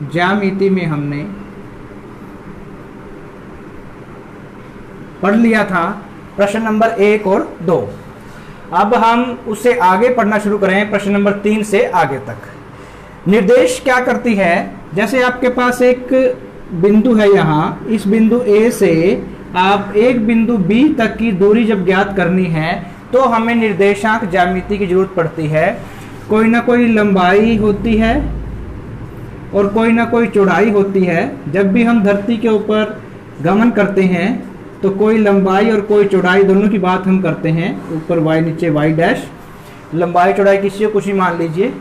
ज्यामिति में हमने पढ़ लिया था, प्रश्न नंबर 1 और 2। अब हम उससे आगे पढ़ना शुरू करें, प्रश्न नंबर 3 से आगे तक। निर्देश क्या करती है, जैसे आपके पास एक बिंदु है यहाँ, इस बिंदु A से आप एक बिंदु B तक की दूरी जब ज्ञात करनी है तो हमें निर्देशांक ज्यामिति की जरूरत पड़ती है। कोई ना कोई लंबाई होती है और कोई ना कोई चौड़ाई होती है। जब भी हम धरती के ऊपर गमन करते हैं तो कोई लंबाई और कोई चौड़ाई दोनों की बात हम करते हैं, ऊपर y नीचे y डैश, लंबाई चौड़ाई किसी को कुछ ही मान लीजिए।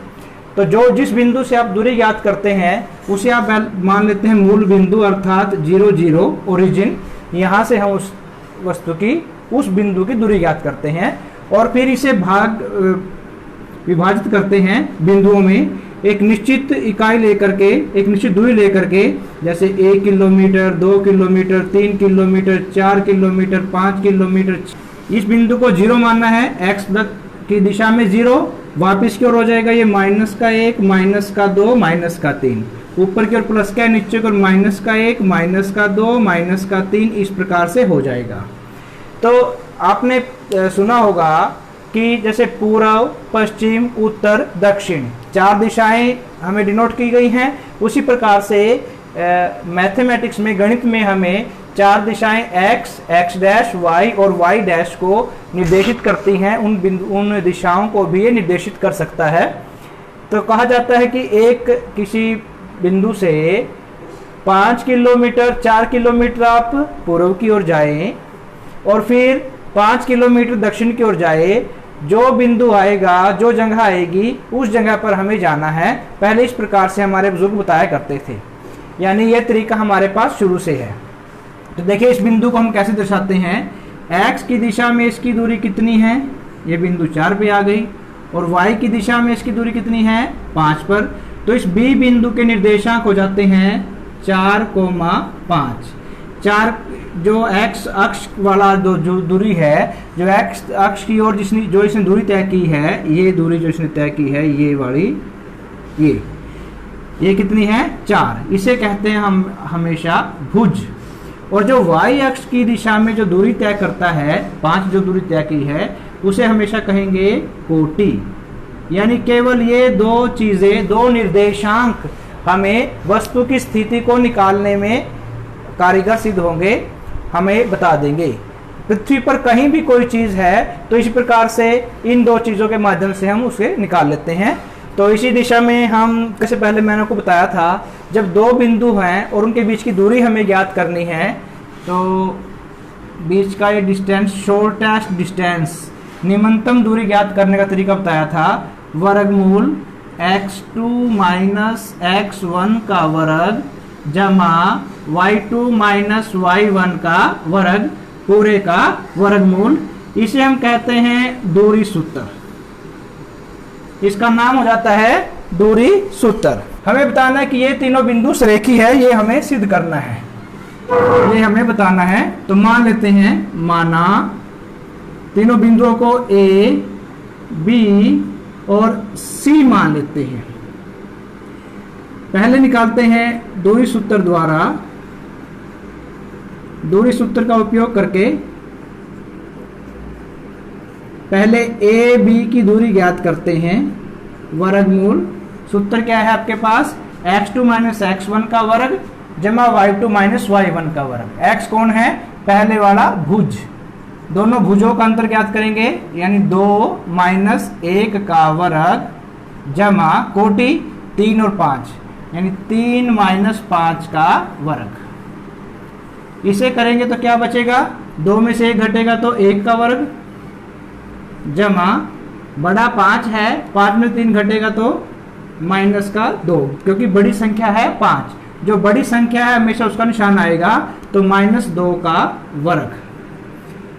तो जो जिस बिंदु से आप दूरी ज्ञात करते हैं उसे आप मान लेते हैं मूल बिंदु, अर्थात 0 0 ओरिजिन। यहाँ से हम उस वस्तु की उस बिंदु की दूरी ज्ञात करते हैं और फिर इसे विभाजित करते हैं बिंदुओं में, एक निश्चित इकाई लेकर के, एक निश्चित दूरी लेकर के, जैसे 1 kilometre, 2 kilometre, 3 kilometre, 4 kilometre, 5 kilometre. इस बिंदु को 0 मानना है, x की दिशा में 0, वापिस की ओर हो जाएगा ये -1, -2, -3, ऊपर की ओर प्लस का है, नीचे की ओर -1, -2, -3, इस प्रकार से हो जाएगा। तो आपने सुना होगा कि जैसे पूर्व, पश्चिम, उत्तर, दक्षिण 4 दिशाएं हमें डिनोट की गई हैं। उसी प्रकार से मैथमेटिक्स में, गणित में हमें 4 दिशाएं x डैश, y और y डैश को निर्देशित करती हैं। उन दिशाओं को भी ये निर्देशित कर सकता है। तो कहा जाता है कि एक किसी बिंदु से 5 किलोमीटर, 4 किलोमीटर आप पूर्व की ओर जाएं और फिर 5 किलोमीटर दक्षिण की ओर जाए। जो बिंदु आएगा, जो जगह आएगी, उस जगह पर हमें जाना है। पहले इस प्रकार से हमारे बुजुर्ग बताया करते थे, यानी यह तरीका हमारे पास शुरू से है। तो देखिए इस बिंदु को हम कैसे दर्शाते हैं। x की दिशा में इसकी दूरी कितनी है, ये बिंदु 4 पे आ गई, और y की दिशा में इसकी दूरी कितनी है, 5 पर। तो इस B बिंदु के निर्देशांक हो जाते हैं 4, 5। 4 जो x अक्ष वाला जो दूरी है, जो x अक्ष की ओर जो इसने दूरी तय की है, ये दूरी जो इसने तय की है, ये वाली, ये कितनी है, 4। इसे कहते हैं हम हमेशा भुज। और जो y अक्ष की दिशा में जो दूरी तय करता है, 5 जो दूरी तय की है, उसे हमेशा कहेंगे कोटि। यानी केवल ये 2 चीजें, 2 निर्देशांक हमें वस्तु की स्थिति को निकालने में कारीगर सिद्ध होंगे, हमें बता देंगे। पृथ्वी पर कहीं भी कोई चीज है तो इस प्रकार से इन 2 चीजों के माध्यम से हम उसे निकाल लेते हैं। तो इसी दिशा में हम, जैसे पहले मैंने आपको बताया था, जब 2 बिंदु हैं और उनके बीच की दूरी हमें ज्ञात करनी है, तो बीच का ये डिस्टेंस, शॉर्टेस्ट डिस्टेंस, निम्नतम दूरी ज्ञात करने का तरीका बताया था, वर्गमूल x2 माइनस x1 का वर्ग जमा y2 माइनस y1 का वर्ग, पूरे का वर्गमूल। इसे हम कहते हैं दूरी सूत्र। इसका नाम हो जाता है दूरी सूत्र। हमें बताना है कि ये तीनों बिंदु सरेखी है, ये हमें सिद्ध करना है, ये हमें बताना है। तो मान लेते हैं, माना तीनों बिंदुओं को A, B और C मान लेते हैं। पहले निकालते हैं दूरी सूत्र द्वारा, दूरी सूत्र का उपयोग करके पहले A, B की दूरी ज्ञात करते हैं। वर्गमूल सूत्र क्या है आपके पास, x2 माइनस x1 का वर्ग जमा y2 माइनस y1 का वर्ग। x कौन है, पहले वाला भुज। दोनों भुजों का अंतर ज्ञात करेंगे, यानी 2 माइनस 1 का वर्ग जमा कोटि 3 और 5, यानी 3 माइनस 5 का वर्ग। इसे करेंगे तो क्या बचेगा, 2 में से 1 घटेगा तो 1 का वर्ग जमा बड़ा 5 है, 5 में 3 घटेगा तो माइनस का 2, क्योंकि बड़ी संख्या है 5। जो बड़ी संख्या है हमेशा उसका निशान आएगा, तो -2 का वर्ग।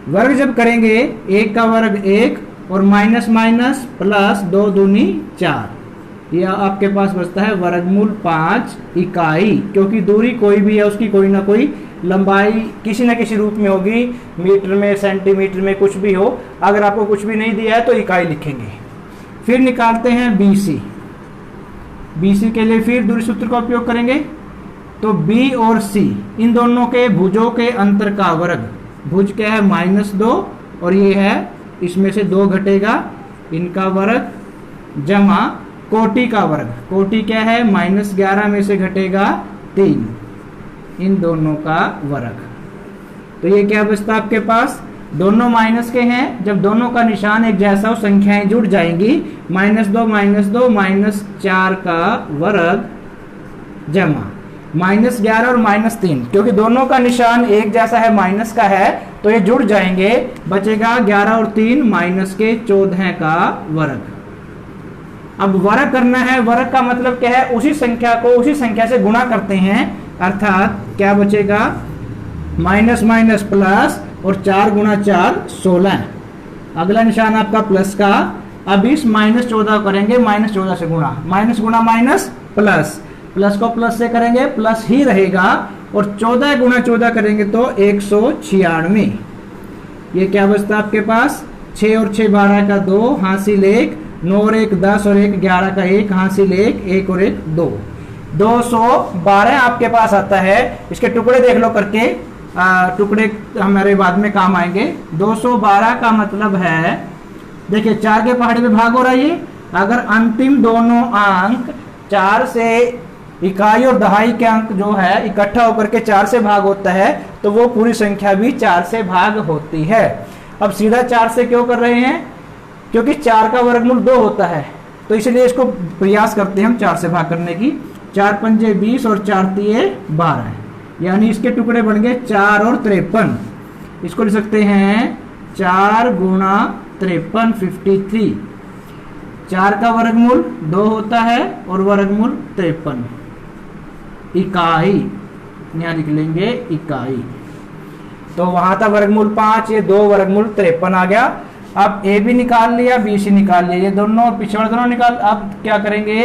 वर्ग जब करेंगे 1 का वर्ग 1 और माइनस माइनस प्लस 2 दूनी 4, यह आपके पास बचता है वर्गमूल 5 इकाई। क्योंकि दूरी कोई भी है उसकी कोई ना कोई लंबाई किसी न किसी रूप में होगी, मीटर में, सेंटीमीटर में, कुछ भी हो। अगर आपको कुछ भी नहीं दिया है तो इकाई लिखेंगे। फिर निकालते हैं BC। BC के लिए फिर दूरी सूत्र का उपयोग करेंगे। तो B और C इन दोनों के भुजों के अंतर का वर्ग, भुज क्या है -2 और ये है इसमें से 2 घटेगा इनका वर्ग, जमा कोटि का वर्ग, कोटि क्या है -11 में से घटेगा 3 इन दोनों का वर्ग। तो ये क्या बचता आपके पास, दोनों माइनस के हैं, जब दोनों का निशान एक जैसा हो संख्याएं जुड़ जाएंगी, -2 -4 का वर्ग जमा -11 और -3, क्योंकि दोनों का निशान एक जैसा है माइनस का है तो ये जुड़ जाएंगे, बचेगा 11 और 3 -14 का वर्ग। अब वर्ग करना है, वर्ग का मतलब क्या है, उसी संख्या को उसी संख्या से गुणा करते हैं, अर्थात क्या बचेगा माइनस माइनस प्लस और 4 गुणा 4 16। अगला निशान आपका प्लस का, अब इस -14 करेंगे -14 से गुणा, माइनस गुणा माइनस प्लस, प्लस को प्लस से करेंगे प्लस ही रहेगा और 14 गुणा 14 करेंगे तो 196। ये क्या बचता आपके पास, 6 और 6 12 का 2 हासिल 1, 9 और 1 10 और 1 11 का 1 हासिल 1, 1 और 1 2, 212 आपके पास आता है। इसके टुकड़े देख लो करके, टुकड़े हमारे बाद में काम आएंगे। 212 का मतलब है, देखिए 4 के पहाड़े पे भाग हो रहा है ये, अगर अंतिम दोनों अंक 4 से इकाई और दहाई के अंक जो है इकट्ठा होकर के 4 से भाग होता है तो वो पूरी संख्या भी 4 से भाग होती है। अब सीधा 4 से क्यों कर रहे हैं, क्योंकि 4 का वर्गमूल 2 होता है, तो इसलिए इसको प्रयास करते हैं हम 4 से भाग करने की। 4 पंजे 20 और 4 तिये 12, यानी इसके टुकड़े बन गए 4 और 53। इसको लिख सकते हैं 4 गुणा 53 53। 4 का वर्गमूल 2 होता है और वर्गमूल 53, इकाई यहाँ लिख लेंगे इकाई। तो वहां था वर्गमूल 5, ये 2 वर्गमूल 53 आ गया। अब ए भी निकाल लिया, बी सी निकाल लिया, ये दोनों पिछड़ दोनों निकाल। अब क्या करेंगे,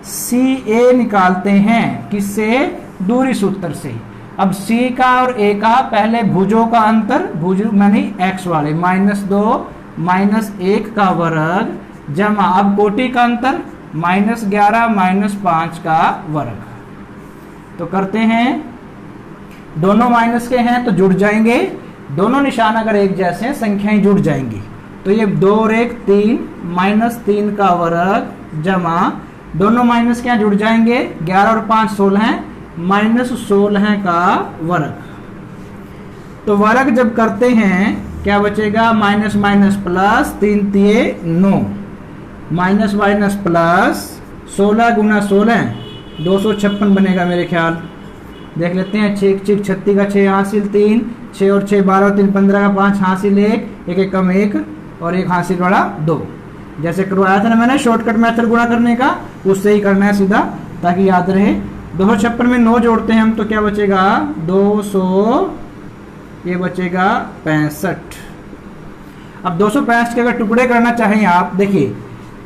सी ए निकालते हैं, किससे, दूरी सूत्र से। अब सी का और ए का पहले भुजों का अंतर, भुज मानी एक्स वाले, -2 -1 का वर्ग जमा, अब कोटि का अंतर -11 -5 का वर्ग। तो करते हैं, दोनों माइनस के हैं तो जुड़ जाएंगे, दोनों निशान अगर एक जैसे हैं संख्याएं जुड़ जाएंगी। तो ये 2 और 1 3 -3 का वर्ग जमा, दोनों माइनस के यहाँ जुड़ जाएंगे, 11 और 5 16 -16 का वर्ग। तो वर्ग जब करते हैं क्या बचेगा, minus minus plus, 3 तिये 9, minus minus plus, 16 गुना 16 256 बनेगा मेरे ख्याल, देख लेते हैं। 6 6 36 का 6 हासिल 3, 6 और 6 12 और 3 15 का 5 हासिल 1, 1 1 कम 1 और 1 हासिल वाला 2। जैसे करवाया था ना मैंने शॉर्टकट मेथड गुणा करने का, उससे ही करना है सीधा ताकि याद रहे। 256 में 9 जोड़ते हैं हम तो क्या बचेगा, 200, ये बचेगा 65। अब 265 के अगर टुकड़े करना चाहें आप, देखिए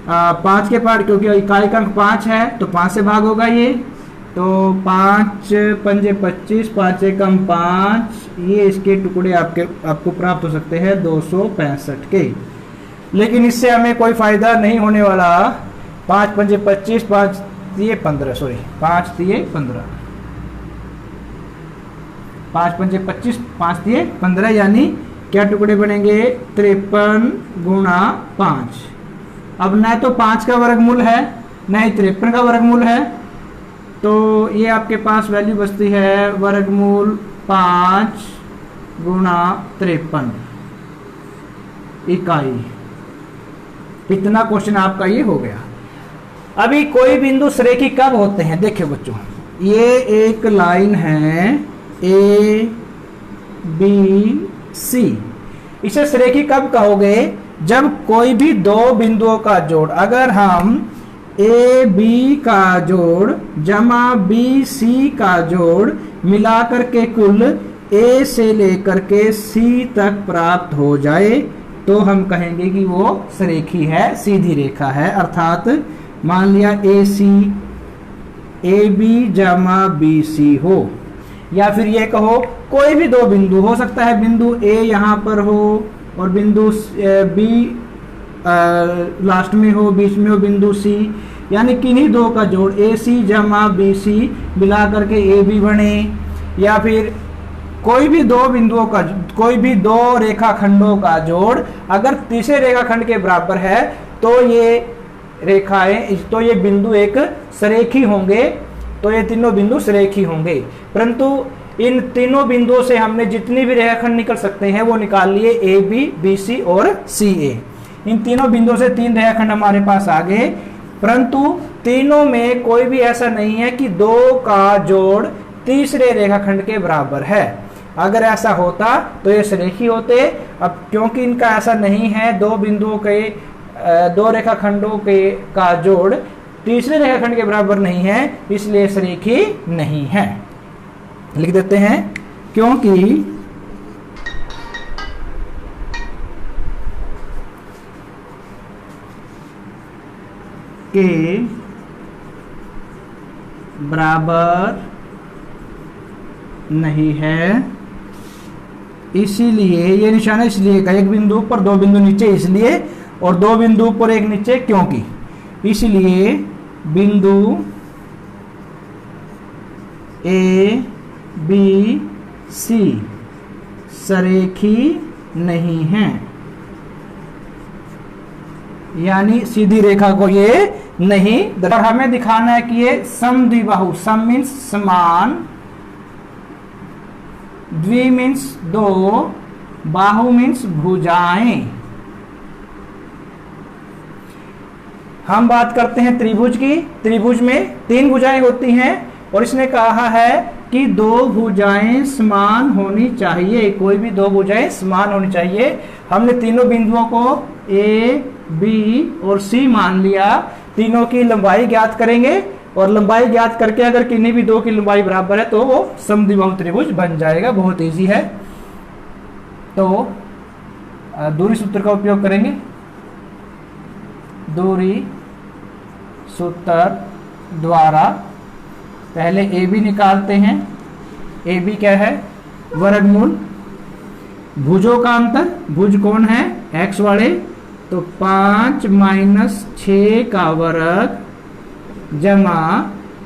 5 के पार्ट, क्योंकि इकाई का अंक 5 है तो 5 से भाग होगा ये, तो 5 पंजे 25, 5 एकम 5, ये इसके टुकड़े आपको प्राप्त हो सकते हैं 265 के। लेकिन इससे हमें कोई फायदा नहीं होने वाला। 5 पंजे 25, 5 तिये 15, सॉरी 5 तिये 15, 5 पंजे 25, 5 तिये 15, यानी क्या टुकड़े बनेंगे, 53 गुणा 5। अब न तो 5 का वर्गमूल है न ही 53 का वर्गमूल है, तो ये आपके पास वैल्यू बचती है वर्गमूल 5 गुणा 53 इकाई। इतना क्वेश्चन आपका ये हो गया। अभी कोई बिंदु सरेखी कब होते हैं, देखिए बच्चों, ये एक लाइन है ए बी सी, इसे सरेखी कब कहोगे, जब कोई भी 2 बिंदुओं का जोड़, अगर हम ए बी का जोड़ जमा बी सी का जोड़ मिलाकर के कुल ए से लेकर के सी तक प्राप्त हो जाए तो हम कहेंगे कि वो सरेखी है, सीधी रेखा है। अर्थात मान लिया ए सी, ए बी जमा बी सी हो, या फिर ये कहो कोई भी 2 बिंदु हो सकता है, बिंदु ए यहाँ पर हो और बिंदु बी लास्ट में हो, बीच में हो बिंदु सी, यानी किन्हीं दो का जोड़ ए सी जमा बी सी मिला करके ए बी बने, या फिर कोई भी दो बिंदुओं का, कोई भी दो रेखाखंडों का जोड़ अगर तीसरे रेखाखंड के बराबर है तो ये रेखाएं, तो ये बिंदु एक सरेखी होंगे, तो ये तीनों बिंदु सरेखी होंगे। परंतु इन तीनों बिंदुओं से हमने जितनी भी रेखाखंड निकल सकते हैं वो निकाल लिए, ए बी, बी सी और सी ए। इन तीनों बिंदुओं से 3 रेखाखंड हमारे पास आ गए, परंतु तीनों में कोई भी ऐसा नहीं है कि 2 का जोड़ तीसरे रेखाखंड के बराबर है। अगर ऐसा होता तो ये सरेखी होते। अब क्योंकि इनका ऐसा नहीं है, दो बिंदुओं के, दो रेखाखंडों के का जोड़ तीसरे रेखाखंड के बराबर नहीं है, इसलिए सरेखी नहीं है। लिख देते हैं क्योंकि के बराबर नहीं है, इसीलिए ये निशान है, इसलिए का एक बिंदु ऊपर दो बिंदु नीचे इसलिए, और दो बिंदु ऊपर एक नीचे क्योंकि, इसलिए बिंदु ए बी सी सरेखी नहीं है, यानी सीधी रेखा को ये नहीं। और हमें दिखाना है कि ये समद्विबाहु, सम मीन्स समान, द्वि मीन्स दो, बाहु मीन्स भुजाएं। हम बात करते हैं त्रिभुज की। त्रिभुज में 3 भुजाएं होती हैं और इसने कहा है कि 2 भुजाएं समान होनी चाहिए, कोई भी 2 भुजाएं समान होनी चाहिए। हमने तीनों बिंदुओं को ए बी और सी मान लिया, तीनों की लंबाई ज्ञात करेंगे और लंबाई ज्ञात करके अगर किन्हीं भी 2 की लंबाई बराबर है तो वो समद्विबाहु त्रिभुज बन जाएगा। बहुत इजी है। तो दूरी सूत्र का उपयोग करेंगे। दूरी सूत्र द्वारा पहले ए बी निकालते हैं। ए बी क्या है? वर्गमूल भुजों का अंतर, भुज कौन है? एक्स वाले, तो 5 - 6 का वर्ग जमा,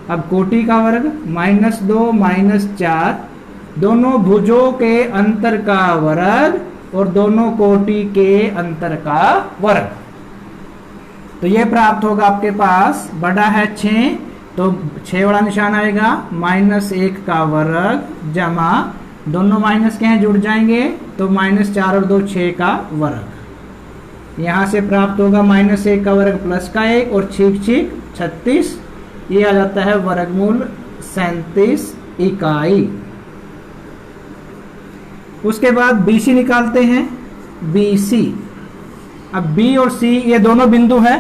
अब कोटि का वर्ग -2 -4, दोनों भुजों के अंतर का वर्ग और दोनों कोटि के अंतर का वर्ग। तो ये प्राप्त होगा आपके पास, बड़ा है 6 तो 6 वाला निशान आएगा, -1 का वर्ग जमा, दोनों माइनस के हैं जुड़ जाएंगे तो -4 और 2 6 का वर्ग। यहाँ से प्राप्त होगा -1 का वर्ग प्लस का 1 और छीक 36, ये आ जाता है वर्गमूल 37 इकाई। उसके बाद BC निकालते हैं। BC, अब B और C ये दोनों बिंदु हैं,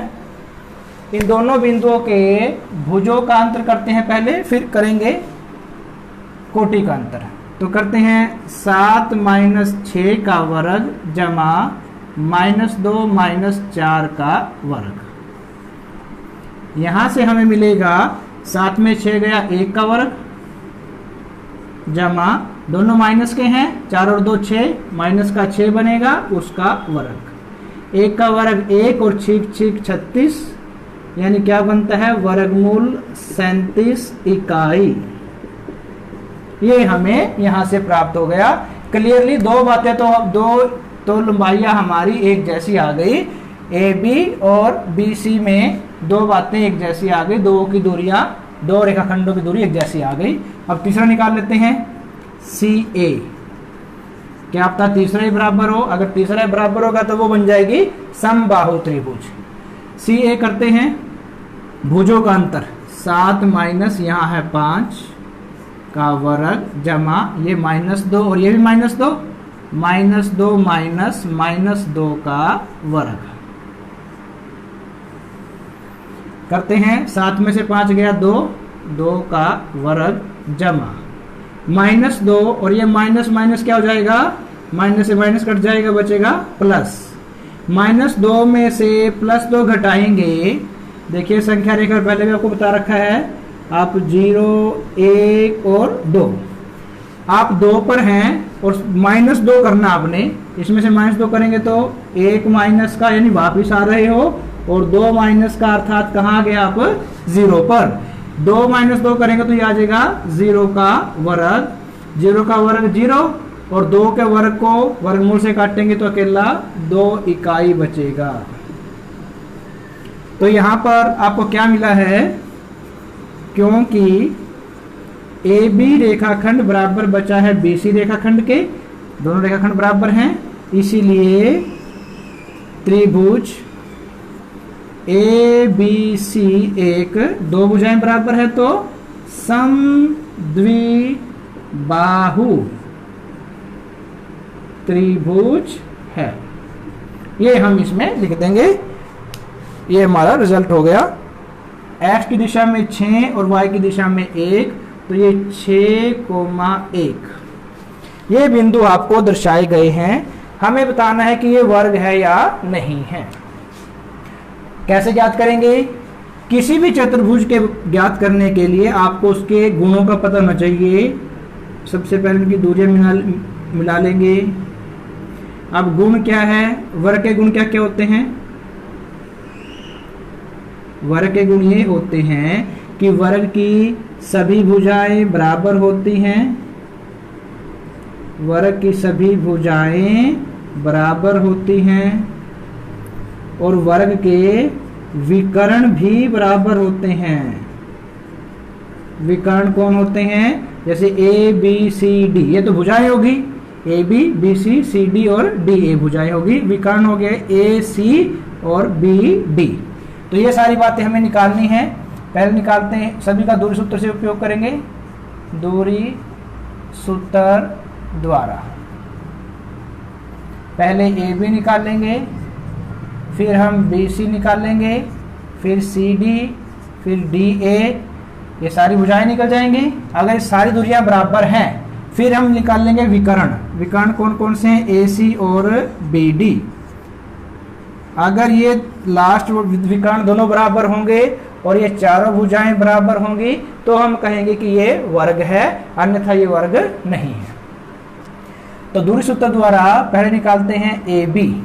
इन दोनों बिंदुओं के भुजों का अंतर करते हैं पहले, फिर करेंगे कोटि का अंतर। तो करते हैं 7 - 6 का वर्ग जमा -2 -4 का वर्ग। यहां से हमें मिलेगा 7 में 6 गया 1 का वर्ग जमा, दोनों माइनस के हैं 4 और 2 6, माइनस का 6 बनेगा उसका वर्ग। 1 का वर्ग 1 और छीक 36, यानी क्या बनता है? वर्गमूल 37 इकाई। ये हमें यहां से प्राप्त हो गया। क्लियरली दो बातें तो लंबाइयां हमारी एक जैसी आ गई। ए बी और बी सी में 2 बातें एक जैसी आ गई, दो की दूरियां, 2 रेखाखंडों की दूरी एक जैसी आ गई। अब तीसरा निकाल लेते हैं सी ए। क्या पता तीसरा ही बराबर हो? अगर तीसरा ही बराबर होगा तो वो बन जाएगी समबाहु त्रिभुज। सी ए करते हैं। भुजों का अंतर 7 - यहाँ है 5 का वर्ग जमा, ये -2 और ये भी -2, -2 -2 का वर्ग। करते हैं 7 में से 5 गया 2, 2 का वर्ग जमा -2 और ये माइनस क्या हो जाएगा? माइनस से माइनस कट जाएगा, बचेगा प्लस। -2 में से +2 घटाएंगे। देखिए संख्या रेखा पहले भी आपको बता रखा है, आप 0 1 और 2, आप 2 पर हैं और -2 करना आपने, इसमें से -2 करेंगे तो 1 माइनस का यानी वापिस आ रहे हो और 2 माइनस का अर्थात कहाँ गया आप 0 पर। 2 माइनस 2 करेंगे तो ये आ जाएगा 0 का वर्ग, 0 का वर्ग 0 और 2 के वर्ग को वर्गमूल से काटेंगे तो अकेला 2 इकाई बचेगा। तो यहां पर आपको क्या मिला है, क्योंकि ए बी रेखाखंड बराबर बचा है बी सी रेखाखंड के, दोनों रेखाखंड बराबर हैं, इसीलिए त्रिभुज ए बी सी एक, दो भुजाएं बराबर है तो समद्विबाहु त्रिभुज है। ये हम इसमें लिख देंगे, ये हमारा रिजल्ट हो गया। x की दिशा में 6 और y की दिशा में 1, तो ये 6,1 ये बिंदु आपको दर्शाए गए हैं। हमें बताना है कि ये वर्ग है या नहीं है। कैसे ज्ञात करेंगे? किसी भी चतुर्भुज के ज्ञात करने के लिए आपको उसके गुणों का पता होना चाहिए। सबसे पहले उनकी दूरियां मिला लेंगे। अब गुण क्या है? वर्ग के गुण क्या क्या होते हैं? वर्ग के गुण ये होते हैं कि वर्ग की सभी भुजाएं बराबर होती हैं, वर्ग की सभी भुजाएं बराबर होती हैं और वर्ग के विकर्ण भी बराबर होते हैं। विकर्ण कौन होते हैं? जैसे ए बी सी डी, ये तो भुजाएं होगी, A B B C C D और डी ए भुजाएं होगी। विकर्ण हो गए ए सी और बी डी। तो ये सारी बातें हमें निकालनी है। पहले निकालते हैं, सभी का दूरी सूत्र से उपयोग करेंगे, दूरी सूत्र द्वारा। पहले ए बी निकालेंगे, फिर हम बी सी निकालेंगे, फिर सी डी, फिर डी ए, ये सारी भुजाएं निकल जाएंगी। अगर ये सारी दूरियां बराबर हैं फिर हम निकाल लेंगे विकर्ण। विकर्ण कौन कौन से हैं? ए सी और बी डी। अगर ये लास्ट विकर्ण दोनों बराबर होंगे और ये चारों भुजाएं बराबर होंगी तो हम कहेंगे कि ये वर्ग है, अन्यथा ये वर्ग नहीं है। तो दूरी सूत्र द्वारा पहले निकालते हैं ए बी।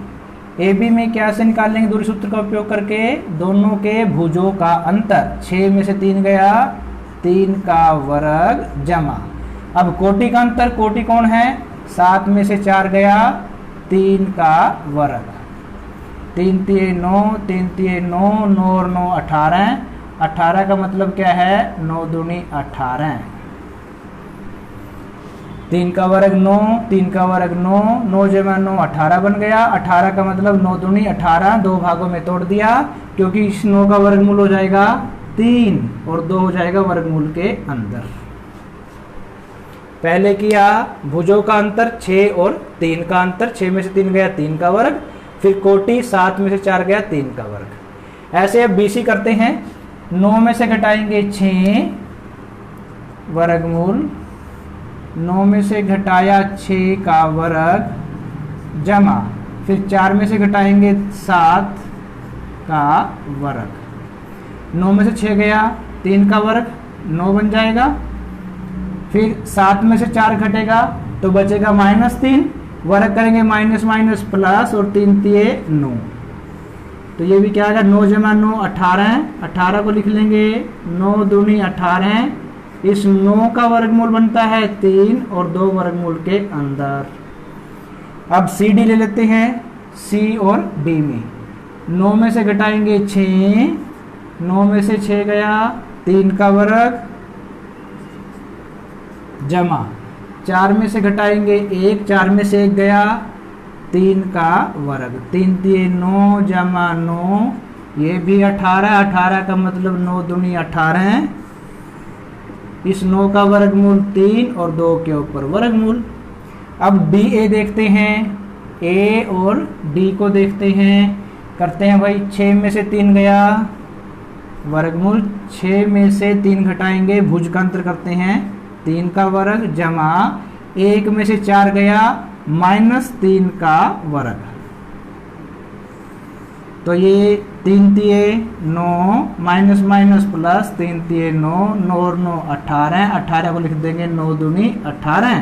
ए बी में क्या से निकाल लेंगे? दूरी सूत्र का उपयोग करके दोनों के भुजों का अंतर, 6 में से 3 गया, 3 का वर्ग जमा। अब कोटि का अंतर, कोटि कौन है? 7 में से 4 गया, 3 का वर्ग। 3 तिये 9, 3 तिये 9, 9 और 9 18, 18 का मतलब क्या है? 9 दूनी 18, 3 का वर्ग 9, 3 का वर्ग 9, 9 जमा 9 18 बन गया। 18 का मतलब 9 दूनी 18, दो भागों में तोड़ दिया क्योंकि इस 9 का वर्गमूल हो जाएगा 3 और 2 हो जाएगा वर्गमूल के अंदर। पहले किया भुजों का अंतर 6 और 3 का अंतर, 6 में से 3 गया 3 का वर्ग, फिर कोटि 7 में से 4 गया 3 का वर्ग। ऐसे अब बीसी करते हैं, 9 में से घटाएंगे 6 वर्गमूल, 9 में से घटाया 6 का वर्ग जमा, फिर 4 में से घटाएंगे 7 का वर्ग। 9 में से 6 गया 3 का वर्ग, 9 बन जाएगा। फिर 7 में से 4 घटेगा तो बचेगा -3, वर्ग करेंगे माइनस माइनस प्लस और 3 तिये 9, तो ये भी क्या आएगा? 9 जमा 9 18, 18 को लिख लेंगे, 9 दूनी 18, इस 9 का वर्गमूल बनता है 3 और 2 वर्गमूल के अंदर। अब सी डी ले लेते हैं, सी और डी में 9 में से घटाएंगे 6, 9 में से 6 गया 3 का वर्ग जमा, 4 में से घटाएंगे 1, 4 में से 1 गया 3 का वर्ग, 3 तिये 9 जमा 9, ये भी 18, 18 का मतलब 9 दूनी 18, इस 9 का वर्गमूल 3 और 2 के ऊपर वर्गमूल। अब डी ए देखते हैं, ए और डी को देखते हैं, करते हैं भाई 6 में से 3 गया वर्गमूल, 6 में से 3 घटाएंगे भुज का अंतर करते हैं 3 का वर्ग जमा 1 में से 4 गया -3 का वर्ग। तो ये 3 तिये 9 माइनस माइनस प्लस 3 तिये 9, 9 और 9 18, 18 को लिख देंगे 9 दूनी 18,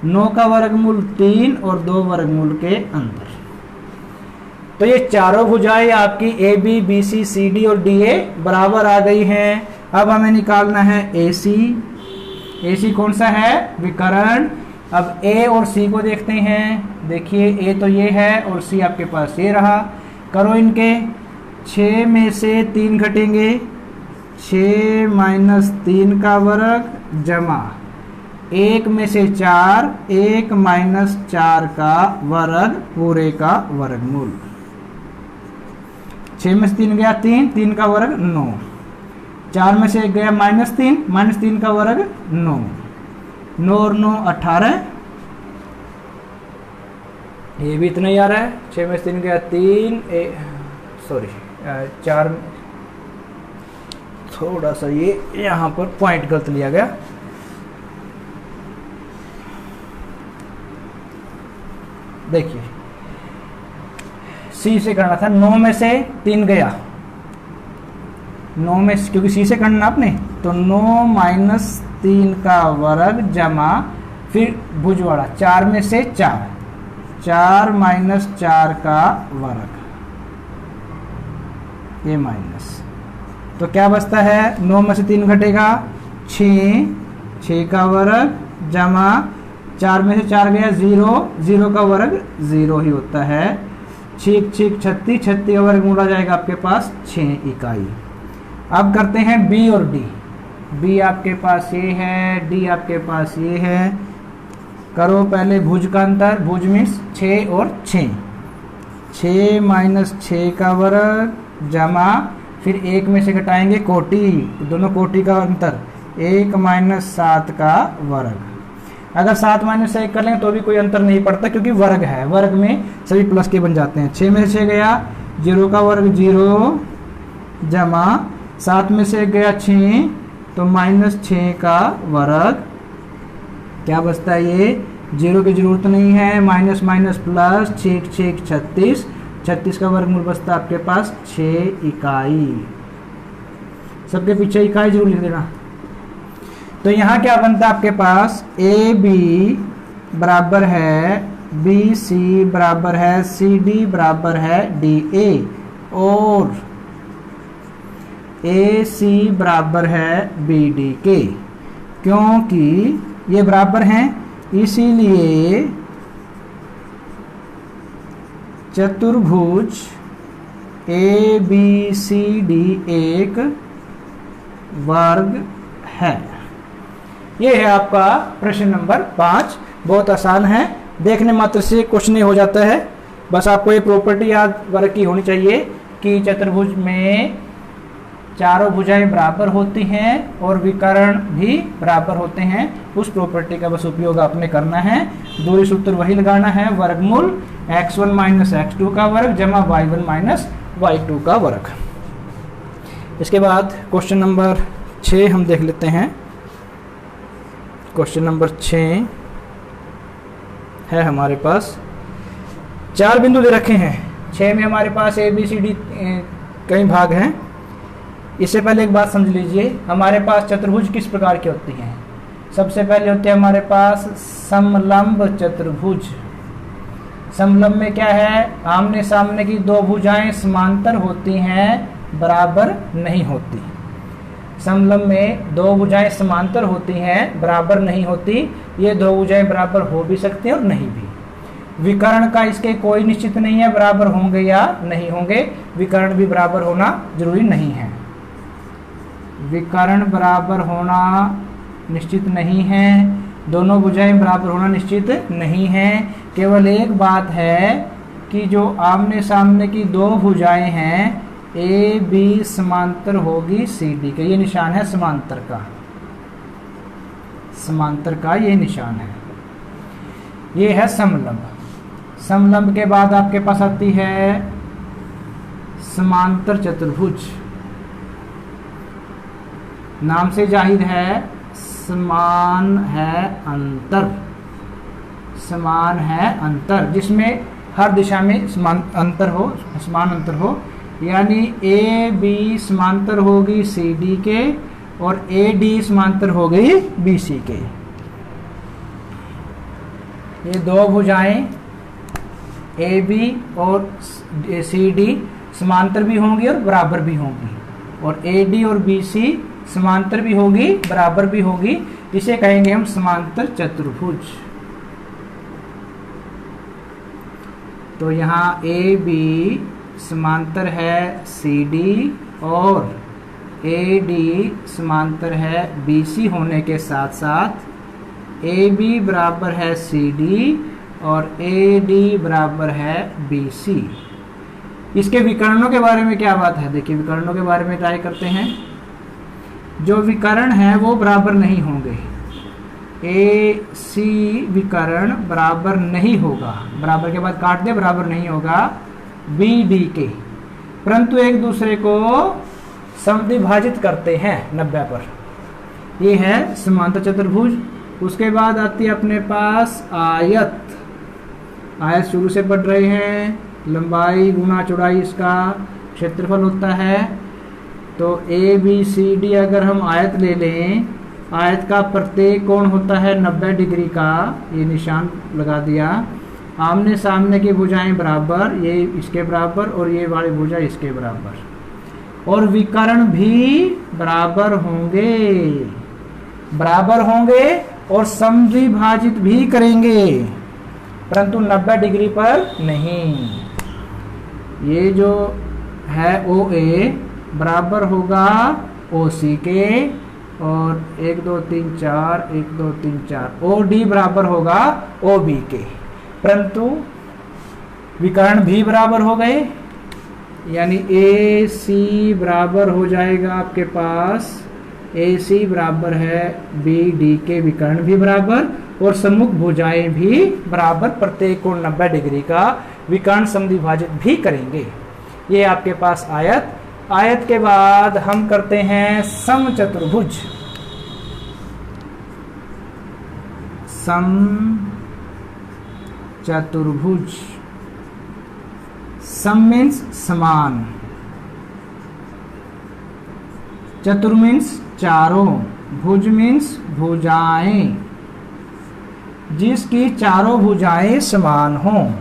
9 का वर्गमूल 3 और 2 वर्गमूल के अंदर। तो ये चारों भुजाएं आपकी A B B C C D और डी ए बराबर आ गई हैं। अब हमें निकालना है ए सी। ए सी कौन सा है? विकर्ण। अब ए और सी को देखते हैं। देखिए ए तो ये है और सी आपके पास ये रहा। करो इनके 6 में से 3 घटेंगे, 6 माइनस 3 का वर्ग जमा 1 में से 4, 1 माइनस 4 का वर्ग पूरे का वर्गमूल। 6 में से 3 गया 3, 3 का वर्ग 9, 4 में से 1 गया -3, -3 का वर्ग 9, 9 और 9 18। ये भी इतना ही आ रहा है। 6 में से 3 गया 3, 4, थोड़ा सा ये यहाँ पर पॉइंट गलत लिया गया। देखिए सी से करना था, 9 में से 3 गया, 9 में क्योंकि सी से करना आपने, तो 9 माइनस 3 का वर्ग जमा फिर भुजवाड़ा 4 में से 4, 4 माइनस 4 का वर्ग, ये माइनस, तो क्या बचता है? 9 में से 3 घटेगा 6, 6 का वर्ग जमा 4 में से 4 गया 0, 0 का वर्ग 0 ही होता है। 6 6 36, 36 का वर्ग मूला जाएगा आपके पास 6 इकाई। अब करते हैं बी और डी। बी आपके पास ये है, डी आपके पास ये है। करो पहले भुज का अंतर, भुज मीन्स 6 और 6, 6 माइनस 6 का वर्ग जमा फिर 1 में से घटाएंगे कोटि, दोनों कोटि का अंतर 1 माइनस 7 का वर्ग। अगर 7 माइनस 1 कर लेंगे तो भी कोई अंतर नहीं पड़ता क्योंकि वर्ग है, वर्ग में सभी प्लस के बन जाते हैं। 6 में से 6 गया 0 का वर्ग 0 जमा 7 में से 1 गया 6 तो -6 का वर्ग। क्या बचता है? ये 0 की जरूरत नहीं है, माइनस माइनस प्लस 6 6 36, 36 का वर्गमूल बचता है आपके पास 6 इकाई। सबके पीछे इकाई जरूर लिख देना। तो यहाँ क्या बनता है आपके पास? ए बी बराबर है बी सी बराबर है सी डी बराबर है डी ए और ए सी बराबर है बी डी के। क्योंकि ये बराबर हैं इसीलिए चतुर्भुज ए बी सी डी एक वर्ग है। ये है आपका प्रश्न नंबर 5। बहुत आसान है, देखने मात्र से क्वेश्चन हो जाता है। बस आपको ये प्रॉपर्टी याद वर्ग की होनी चाहिए कि चतुर्भुज में चारों भुजाएं बराबर होती हैं और विकर्ण भी बराबर होते हैं। उस प्रॉपर्टी का बस उपयोग आपने करना है। दूरी सूत्र वही लगाना है, वर्गमूल x1 माइनस x2 का वर्ग जमा y1 माइनस y2 का वर्ग। इसके बाद क्वेश्चन नंबर 6 हम देख लेते हैं। क्वेश्चन नंबर 6 है हमारे पास, 4 बिंदु दे रखे हैं। 6 में हमारे पास ए बी सी डी कई भाग हैं। इससे पहले एक बात समझ लीजिए, हमारे पास चतुर्भुज किस प्रकार की होती हैं। सबसे पहले होते हैं हमारे पास समलंब चतुर्भुज। समलंब में क्या है? आमने सामने की दो भुजाएं समांतर होती हैं, बराबर नहीं होती। समलंब में दो भुजाएं समांतर होती हैं, बराबर नहीं होती। ये दो भुजाएं बराबर हो भी सकती हैं और नहीं भी। विकर्ण का इसके कोई निश्चित नहीं है, बराबर होंगे या नहीं होंगे। विकर्ण भी बराबर होना जरूरी नहीं है। विकर्ण बराबर होना निश्चित नहीं है, दोनों भुजाएं बराबर होना निश्चित नहीं है। केवल एक बात है कि जो आमने सामने की दो भुजाएं हैं ए बी समांतर होगी सी डी के। ये निशान है समांतर का, समांतर का ये निशान है। ये है समलंब। समलंब के बाद आपके पास आती है समांतर चतुर्भुज। नाम से जाहिर है समान है अंतर, समान है अंतर, जिसमें हर दिशा में समान अंतर हो, समान अंतर हो। यानी ए बी समांतर होगी सी डी के और ए डी समांतर होगी बी सी के। ये दो भुजाएं ए बी और सी डी समांतर भी होंगी और बराबर भी होंगी, और ए डी और बी सी समांतर भी होगी बराबर भी होगी, इसे कहेंगे हम समांतर चतुर्भुज। तो यहाँ ए बी समांतर है सी डी और ए डी समांतर है बी सी होने के साथ साथ ए बी बराबर है सी डी और ए डी बराबर है बी सी। इसके विकर्णों के बारे में क्या बात है, देखिए विकर्णों के बारे में ट्राई करते हैं। जो विकर्ण है वो बराबर नहीं होंगे, ए सी विकर्ण बराबर नहीं होगा, बराबर के बाद काट दे, बराबर नहीं होगा बी डी के, परंतु एक दूसरे को समद्विभाजित करते हैं 90 पर। ये है समांतर चतुर्भुज। उसके बाद आती है अपने पास आयत। आयत शुरू से पढ़ रहे हैं, लंबाई गुना चौड़ाई इसका क्षेत्रफल होता है। तो ए बी सी डी अगर हम आयत ले लें, आयत का प्रत्येक कोण होता है 90 डिग्री का, ये निशान लगा दिया। आमने सामने की भुजाएं बराबर, ये इसके बराबर और ये वाली भुजा इसके बराबर, और विकर्ण भी बराबर होंगे और समद्विभाजित भी करेंगे, परंतु 90 डिग्री पर नहीं। ये जो है ओ ए बराबर होगा ओ सी के, और 1 2 3 4 1 2 3 4 ओ डी बराबर होगा ओ बी के, परंतु विकर्ण भी बराबर हो गए, यानी ए सी बराबर हो जाएगा आपके पास, ए सी बराबर है बी डी के, विकर्ण भी बराबर और सम्मुख भुजाएं भी बराबर, प्रत्येक कोण 90 डिग्री का, विकर्ण समद्विभाजित भी करेंगे। ये आपके पास आयत। आयत के बाद हम करते हैं समचतुर्भुज। समचतुर्भुज, सम मीन्स समान, चतुर मीन्स चारों, भुज मीन्स भुजाएं, जिसकी चारों भुजाएं समान हों।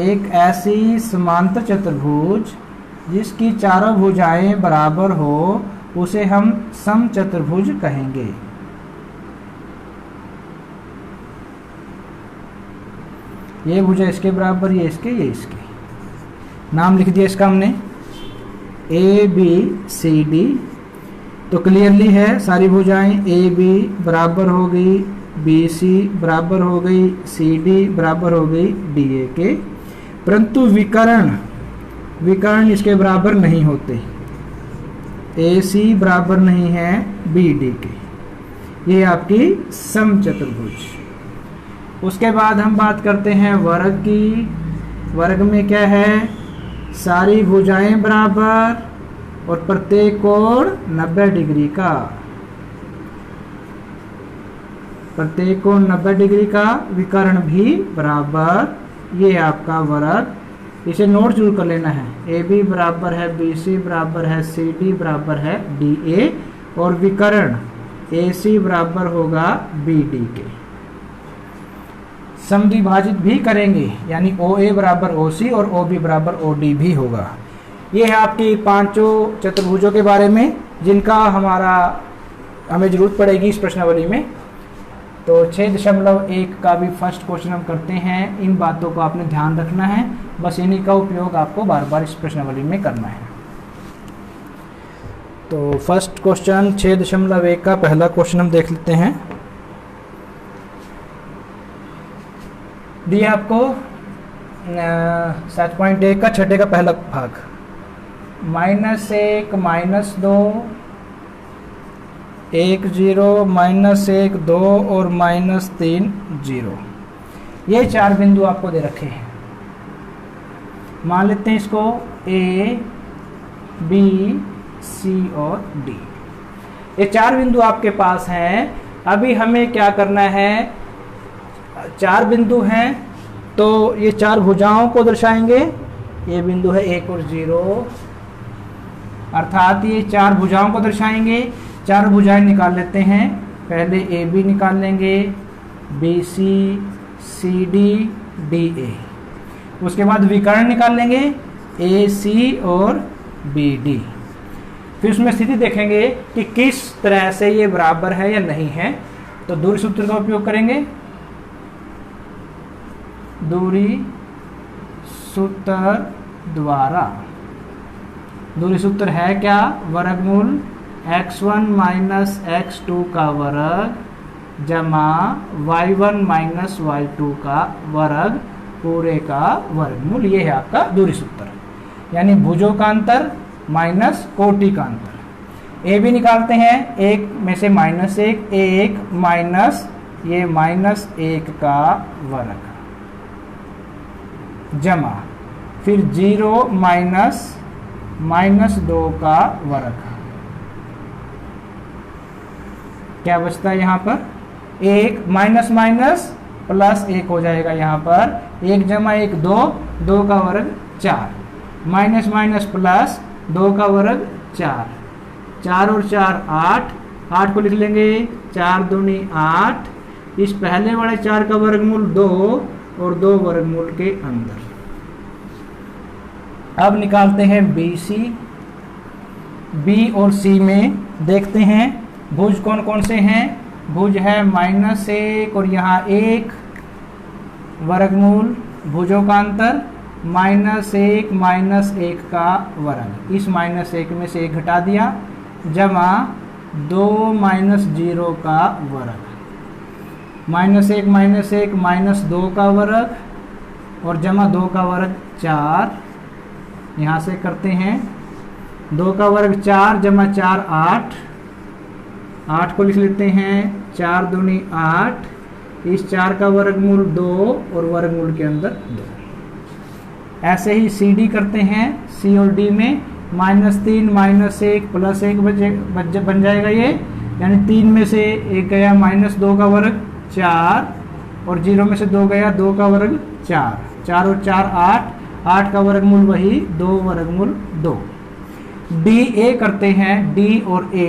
एक ऐसी समांतर चतुर्भुज जिसकी चारों भुजाएं बराबर हो उसे हम समचतुर्भुज कहेंगे। ये भुजा इसके बराबर, ये इसके, ये इसके, नाम लिख दिया इसका हमने ए बी सी डी। तो क्लियरली है सारी भुजाएं ए बी बराबर हो गई, बी सी बराबर हो गई, सी डी बराबर हो गई डी ए के, परंतु विकर्ण इसके बराबर नहीं होते। ए सी बराबर नहीं है बी डी के। ये आपकी समचतुर्भुज। उसके बाद हम बात करते हैं वर्ग की। वर्ग में क्या है, सारी भुजाएं बराबर और प्रत्येक कोण 90 डिग्री का, प्रत्येक कोण 90 डिग्री का, विकर्ण भी बराबर। ये आपका वर्ग। इसे नोट जरूर कर लेना है। ए बी बराबर है बी सी बराबर है सी डी बराबर है डी ए, और विकर्ण ए सी बराबर होगा बी डी के। समद्विभाजित भी करेंगे, यानी ओ ए बराबर ओ सी और ओ बी बराबर ओ डी भी होगा। ये है आपकी पांचों चतुर्भुजों के बारे में जिनका हमें जरूरत पड़ेगी इस प्रश्नावली में। तो 6.1 का भी फर्स्ट क्वेश्चन हम करते हैं। इन बातों को आपने ध्यान रखना है, बस इन्हीं का उपयोग आपको बार बार इस प्रश्नावली में करना है। तो फर्स्ट क्वेश्चन 6.1 का पहला क्वेश्चन हम देख लेते हैं। दिया आपको 7.1 का छठे का पहला भाग, -1 -2 1 0 -1 2 और -3 0। ये चार बिंदु आपको दे रखे हैं। मान लेते हैं इसको ए बी सी और डी। ये चार बिंदु आपके पास हैं। अभी हमें क्या करना है, चार बिंदु हैं तो ये चार भुजाओं को दर्शाएंगे। ये बिंदु है 1 और 0, अर्थात ये चार भुजाओं को दर्शाएंगे। चार भुजाएं निकाल लेते हैं। पहले ए बी निकाल लेंगे, B C C D D A. उसके बाद विकर्ण निकाल लेंगे AC और BD। फिर उसमें स्थिति देखेंगे कि किस तरह से ये बराबर है या नहीं है। तो दूरी सूत्र का उपयोग करेंगे। दूरी सूत्र द्वारा, दूरी सूत्र है क्या? वर्गमूल x1 माइनस x2 का वर्ग जमा y1 माइनस y2 का वर्ग पूरे का वर्गमूल। ये है आपका दूरी सूत्र, यानी भुजों का अंतर माइनस कोटि का अंतर। ए भी निकालते हैं, एक में से माइनस एक माइनस ये -1 का वर्ग जमा फिर 0 माइनस 2 का वर्ग। क्या बचता है यहाँ पर? 1 माइनस माइनस प्लस 1 हो जाएगा यहाँ पर, 1 जमा 1 2 का वर्ग 4, माइनस माइनस प्लस 2 का वर्ग 4 और 4 8 को लिख लेंगे 4 दूनी 8। इस पहले वाले 4 का वर्गमूल 2 और 2 वर्गमूल के अंदर। अब निकालते हैं BC। B और C में देखते हैं भुज कौन कौन से हैं। भुज है -1 और यहाँ 1, वर्गमूल भुजों का अंतर -1 का वर्ग। इस -1 में से 1 घटा दिया जमा 2 -0 का वर्ग, -1 -2 का वर्ग और जमा 2 का वर्ग 4। यहाँ से करते हैं 2 का वर्ग 4 जमा 4 8 को लिख लेते हैं 4 दूनी 8। इस 4 का वर्गमूल 2 और वर्गमूल के अंदर 2। ऐसे ही CD करते हैं। C और D में -3 -1 प्लस 1 बन जाएगा ये, यानी 3 में से 1 गया -2 का वर्ग 4 और 0 में से 2 गया 2 का वर्ग 4 और 4 8 का वर्गमूल वही 2 वर्गमूल 2। DA करते हैं। D और A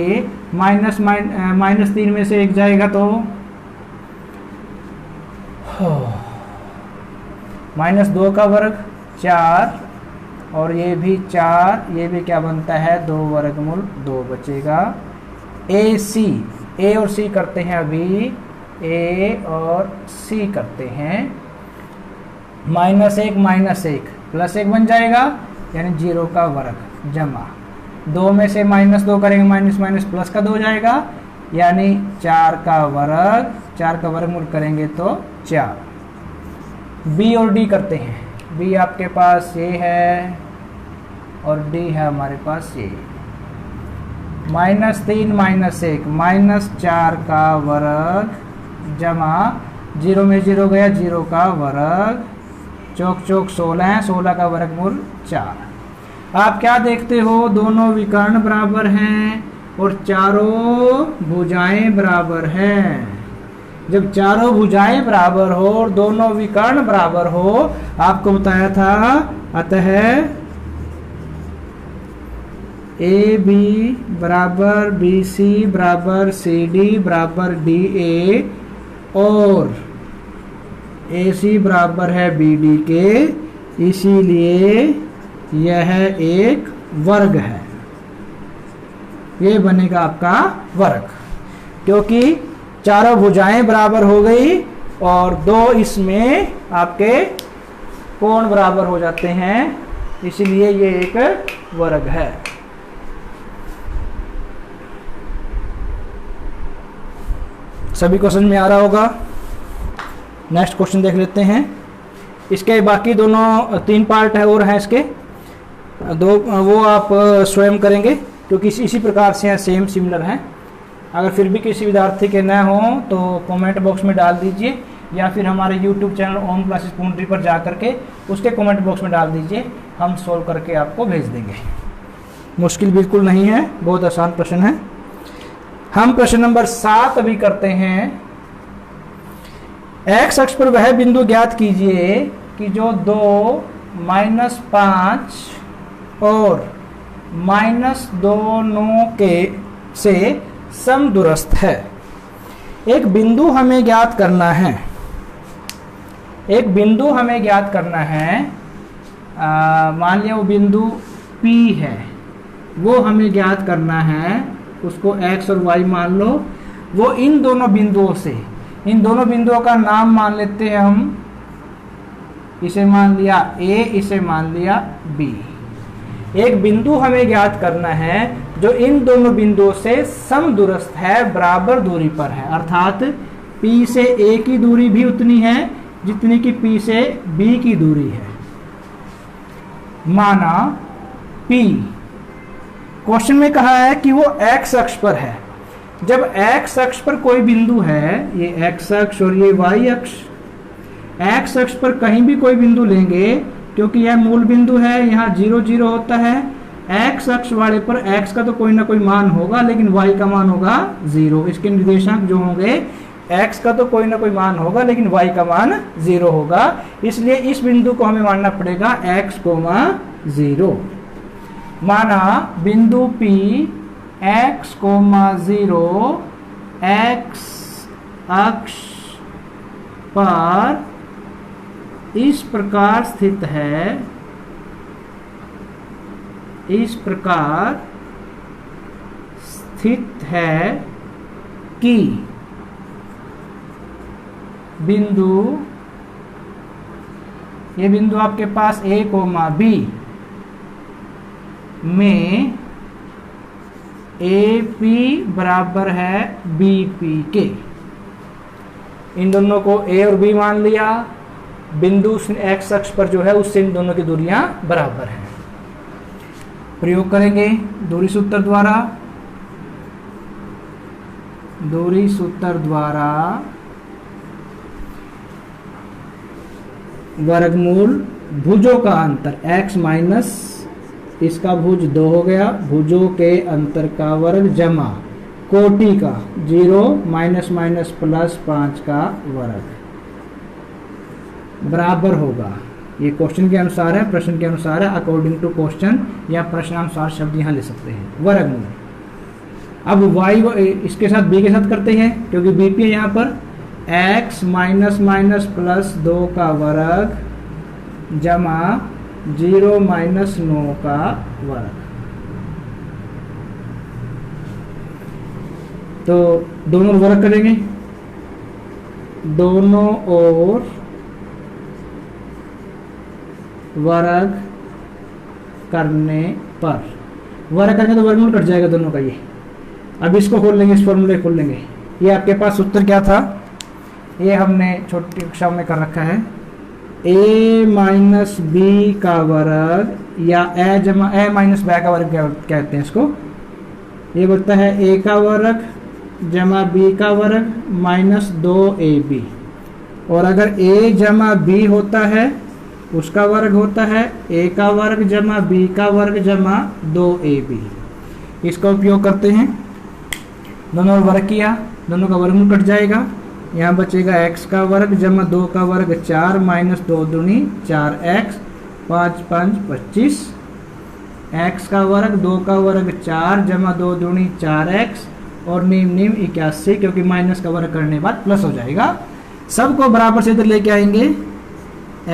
-3 में से 1 जाएगा तो -2 का वर्ग 4 और ये भी 4, ये भी क्या बनता है 2 वर्गमूल 2 बचेगा। AC A और C करते हैं अभी, A और C करते हैं -1 प्लस 1 बन जाएगा, यानी 0 का वर्ग जमा 2 में से -2 करेंगे माइनस प्लस का 2 हो जाएगा, यानी 4 का वर्गमूल करेंगे तो 4। B और D करते हैं। B आपके पास ये है और D है हमारे पास ये। -3 -1 -4 का वर्ग जमा 0 में 0 गया 0 का वर्ग, चौक 16 है, 16 का वर्गमूल 4। आप क्या देखते हो? दोनों विकर्ण बराबर हैं और चारों भुजाएं बराबर हैं। जब चारों भुजाएं बराबर हो और दोनों विकर्ण बराबर हो, आपको बताया था, अतः AB बराबर BC बराबर CD बराबर DA और AC बराबर है BD के, इसीलिए यह एक वर्ग है। ये बनेगा आपका वर्ग, क्योंकि चारों भुजाएं बराबर हो गई और 2 इसमें आपके कोण बराबर हो जाते हैं, इसलिए ये एक वर्ग है। सभी को समझ में आ रहा होगा। नेक्स्ट क्वेश्चन देख लेते हैं। इसके बाकी दोनों 3 पार्ट है और हैं इसके 2, वो आप स्वयं करेंगे क्योंकि इसी प्रकार से सेम सिमिलर हैं। अगर फिर भी किसी विद्यार्थी के न हो तो कमेंट बॉक्स में डाल दीजिए, या फिर हमारे YouTube चैनल ओम क्लासेस पूंडरी पर जा करके उसके कमेंट बॉक्स में डाल दीजिए, हम सोल्व करके आपको भेज देंगे। मुश्किल बिल्कुल नहीं है, बहुत आसान प्रश्न है। हम प्रश्न नंबर 7 अभी करते हैं। एक्स अक्ष पर वह बिंदु ज्ञात कीजिए कि जो 2 -5 और -2 के से समदूरस्थ है। एक बिंदु हमें ज्ञात करना है। मान लिया वो बिंदु P है, वो हमें ज्ञात करना है, उसको x और y मान लो। वो इन दोनों बिंदुओं से, इन दोनों बिंदुओं का नाम मान लेते हैं हम, इसे मान लिया A, इसे मान लिया B। एक बिंदु हमें ज्ञात करना है जो इन दोनों बिंदुओं से समदूरस्थ है, बराबर दूरी पर है, अर्थात P से A की दूरी भी उतनी है जितनी कि P से B की दूरी है। माना P, क्वेश्चन में कहा है कि वो x अक्ष पर है। जब x अक्ष पर कोई बिंदु है, ये x अक्ष और ये y अक्ष, x अक्ष पर कहीं भी कोई बिंदु लेंगे, क्योंकि यह मूल बिंदु है, यहाँ 0 0 होता है। x अक्ष वाले पर x का तो कोई ना कोई मान होगा, लेकिन y का मान होगा 0। इसके निर्देशांक जो होंगे, x का तो कोई ना कोई मान होगा, लेकिन y का मान 0 होगा। इसलिए इस बिंदु को हमें मानना पड़ेगा x, 0। माना बिंदु P x, 0 x अक्ष पर इस प्रकार स्थित है, इस प्रकार स्थित है कि बिंदु, ये बिंदु आपके पास A, B में AP बराबर है BP के। इन दोनों को A और B मान लिया। बिंदु x अक्ष पर जो है उससे इन दोनों की दूरियां बराबर हैं। प्रयोग करेंगे दूरी सूत्र द्वारा। दूरी सूत्र द्वारा वर्गमूल भुजों का अंतर x माइनस इसका भुज 2 हो गया, भुजों के अंतर का वर्ग जमा कोटि का 0 माइनस माइनस प्लस 5 का वर्ग बराबर होगा। ये क्वेश्चन के अनुसार है, प्रश्न के अनुसार है, अकॉर्डिंग टू क्वेश्चन या प्रश्नानुसार शब्द यहाँ ले सकते हैं। वर्गमूल। अब y इसके साथ b के साथ करते हैं, क्योंकि BP है यहाँ पर। x माइनस माइनस प्लस 2 का वर्ग जमा 0 माइनस 9 का वर्ग। तो दोनों वर्ग करेंगे, दोनों ओर वर्ग करने पर, वर्ग करेंगे तो वर्गमूल कट जाएगा दोनों का। ये अब इसको खोल लेंगे, इस फॉर्मूले खोल लेंगे। ये आपके पास सूत्र क्या था, ये हमने छोटी कक्षा में कर रखा है। a माइनस बी का वर्ग या a जमा a माइनस b का वर्ग कहते हैं इसको। ये बोलता है a का वर्ग जमा b का वर्ग माइनस 2ab। और अगर a जमा b होता है उसका वर्ग होता है a का वर्ग जमा b का वर्ग जमा 2ab। इसका उपयोग करते हैं, दोनों वर्ग किया, दोनों का वर्गमूल कट जाएगा। यहाँ बचेगा x का वर्ग जमा 2 का वर्ग 4 माइनस 2 दूनी 4x 5 5 25। x का वर्ग 2 का वर्ग 4 जमा 2 दूनी 4x और नीम नीम 81, क्योंकि माइनस का वर्ग करने के बाद प्लस हो जाएगा। सबको बराबर से इधर लेके आएंगे।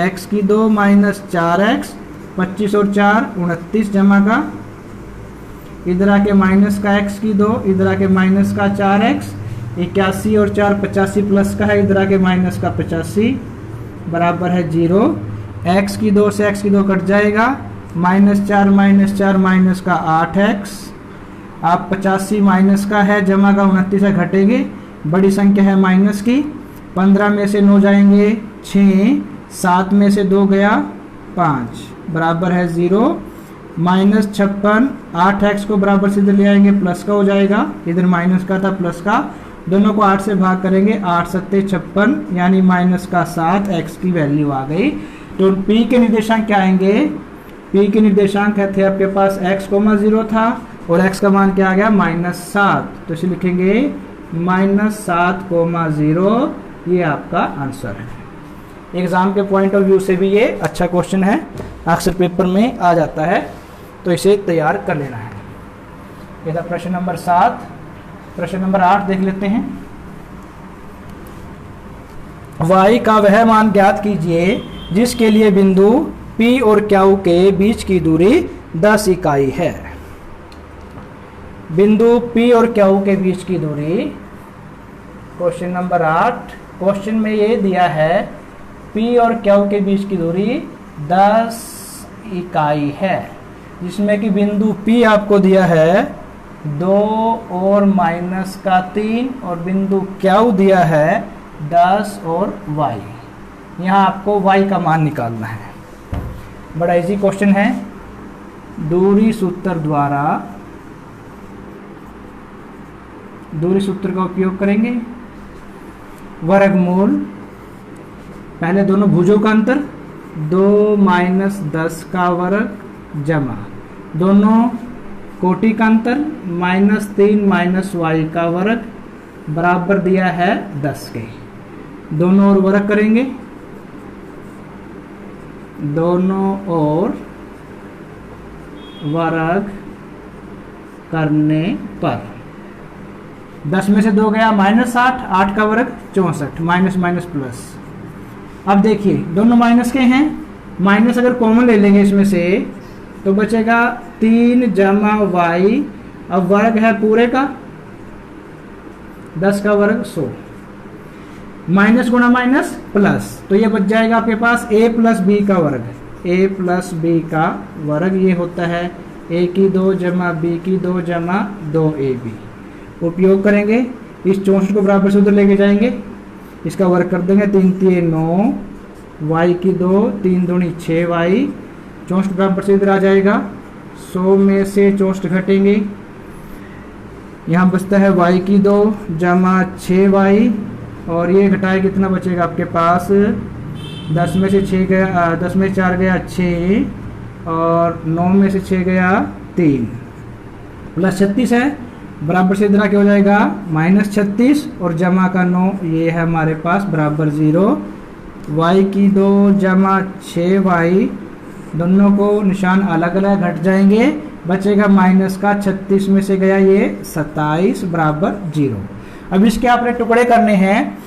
x की 2 माइनस 4x 25 और 4 29 जमा का, इधर आके माइनस का x की 2, इधर आके माइनस का 4x 81 और 4 85 प्लस का है, इधर आके माइनस का 85 बराबर है 0। x की 2 से x की 2 कट जाएगा, माइनस 4 माइनस का 8x। आप 85 माइनस का है, जमा का 29 है, घटेंगे, बड़ी संख्या है माइनस की। 15 में से 9 जाएंगे 6, 7 में से 2 गया 5 बराबर है 0। माइनस 56, 8x को बराबर से इधर ले आएंगे, प्लस का हो जाएगा, इधर माइनस का था प्लस का, दोनों को 8 से भाग करेंगे, 8 सत्ते 56 यानी माइनस का 7, x की वैल्यू आ गई। तो p के निर्देशांक क्या आएंगे, p के निर्देशांक थे आपके पास x, 0 था और x का मान क्या आ गया -7। तो इसे लिखेंगे -7, 0। ये आपका आंसर है। एग्जाम के पॉइंट ऑफ व्यू से भी ये अच्छा क्वेश्चन है, अक्सर पेपर में आ जाता है, तो इसे तैयार कर लेना है। ये था प्रश्न नंबर 7। प्रश्न नंबर 8 देख लेते हैं। y का वह मान ज्ञात कीजिए जिसके लिए बिंदु P और Q के बीच की दूरी 10 इकाई है। बिंदु P और Q के बीच की दूरी, क्वेश्चन नंबर 8, क्वेश्चन में ये दिया है P और Q के बीच की दूरी 10 इकाई है, जिसमें कि बिंदु P आपको दिया है 2 और -3 और बिंदु Q दिया है 10 और y। यहाँ आपको y का मान निकालना है। बड़ा इजी क्वेश्चन है। दूरी सूत्र का उपयोग करेंगे। वर्गमूल, पहले दोनों भुजों का अंतर 2 - 10 का वर्ग जमा दोनों कोटि का अंतर -3 - y का वर्ग बराबर दिया है 10 के। दोनों ओर वर्ग करेंगे। दोनों ओर वर्ग करने पर 10 में से 2 गया -8, 8 का वर्ग 64, माइनस माइनस प्लस। अब देखिए दोनों माइनस के हैं, माइनस अगर कॉमन ले लेंगे इसमें से तो बचेगा 3 जमा y। अब वर्ग है पूरे का, 10 का वर्ग 100, माइनस गुणा माइनस प्लस, तो ये बच जाएगा आपके पास a प्लस बी का वर्ग। a प्लस बी का वर्ग ये होता है a की 2 जमा b की 2 जमा 2ab। उपयोग करेंगे, इस 64 को बराबर से उधर लेके जाएंगे, इसका वर्ग कर देंगे, 3 3 9, y की 2, 3 दूनी 6y, 64 बराबर से इधर आ जाएगा। 100 में से 64 घटेंगे, यहाँ बचता है y की 2 जमा 6y, और ये घटाए कितना बचेगा आपके पास, 10 में से 6 गया, 10 में 4 गया 6, और 9 में से 6 गया 3, प्लस 36 है, बराबर से इधर आके हो जाएगा -36, और जमा का 9, ये है हमारे पास बराबर 0। y की 2 जमा 6y, दोनों को निशान अलग अलग घट जाएंगे, बचेगा माइनस का 36 में से गया ये 27 बराबर 0। अब इसके आपने टुकड़े करने हैं।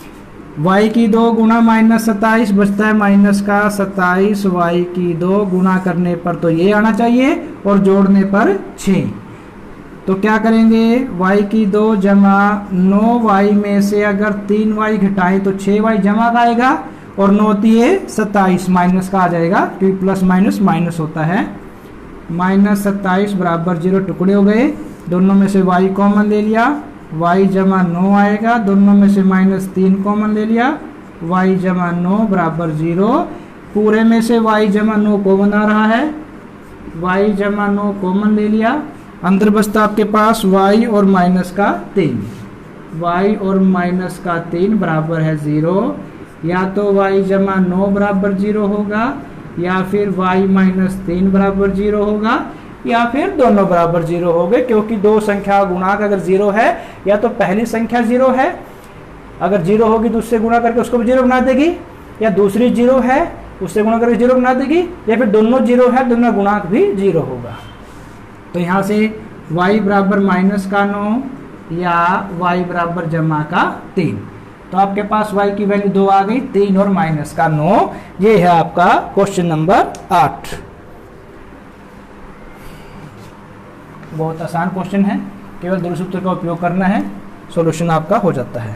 y की 2 गुणा -27 बचता है माइनस का 27, y की 2 गुणा करने पर तो ये आना चाहिए और जोड़ने पर 6। तो क्या करेंगे, y की 2 जमा 9y में से अगर 3y घटाएं तो 6y जमा का आएगा, और 9 तिये 27 माइनस का आ जाएगा, क्योंकि प्लस माइनस माइनस होता है। -27 बराबर 0 टुकड़े हो गए, दोनों में से y कॉमन ले लिया, y जमा 9 आएगा, दोनों में से -3 कॉमन ले लिया, y जमा 9 बराबर 0। पूरे में से y जमा 9 कॉमन आ रहा है, y जमा 9 कॉमन ले लिया, अंदर बचता आपके पास y और माइनस का 3, y और माइनस का 3 बराबर है 0। या तो y जमा 9 बराबर 0 होगा, या फिर y -3 बराबर 0 होगा, या फिर दोनों बराबर 0 हो गए, क्योंकि दो संख्या गुणाक अगर 0 है, या तो पहली संख्या 0 है, अगर 0 होगी तो उससे गुणा करके उसको भी 0 बना देगी, या दूसरी 0 है उससे गुणा करके 0 बना देगी, या फिर दोनों 0 है, दोनों गुणाक भी 0 होगा। तो यहाँ से y बराबर -9 या y बराबर जमा का 3, तो आपके पास y की वैल्यू 2 आ गई, 3 और -9। ये है आपका क्वेश्चन नंबर 8। बहुत आसान क्वेश्चन है, केवल दूरी सूत्र का उपयोग करना है, सॉल्यूशन आपका हो जाता है।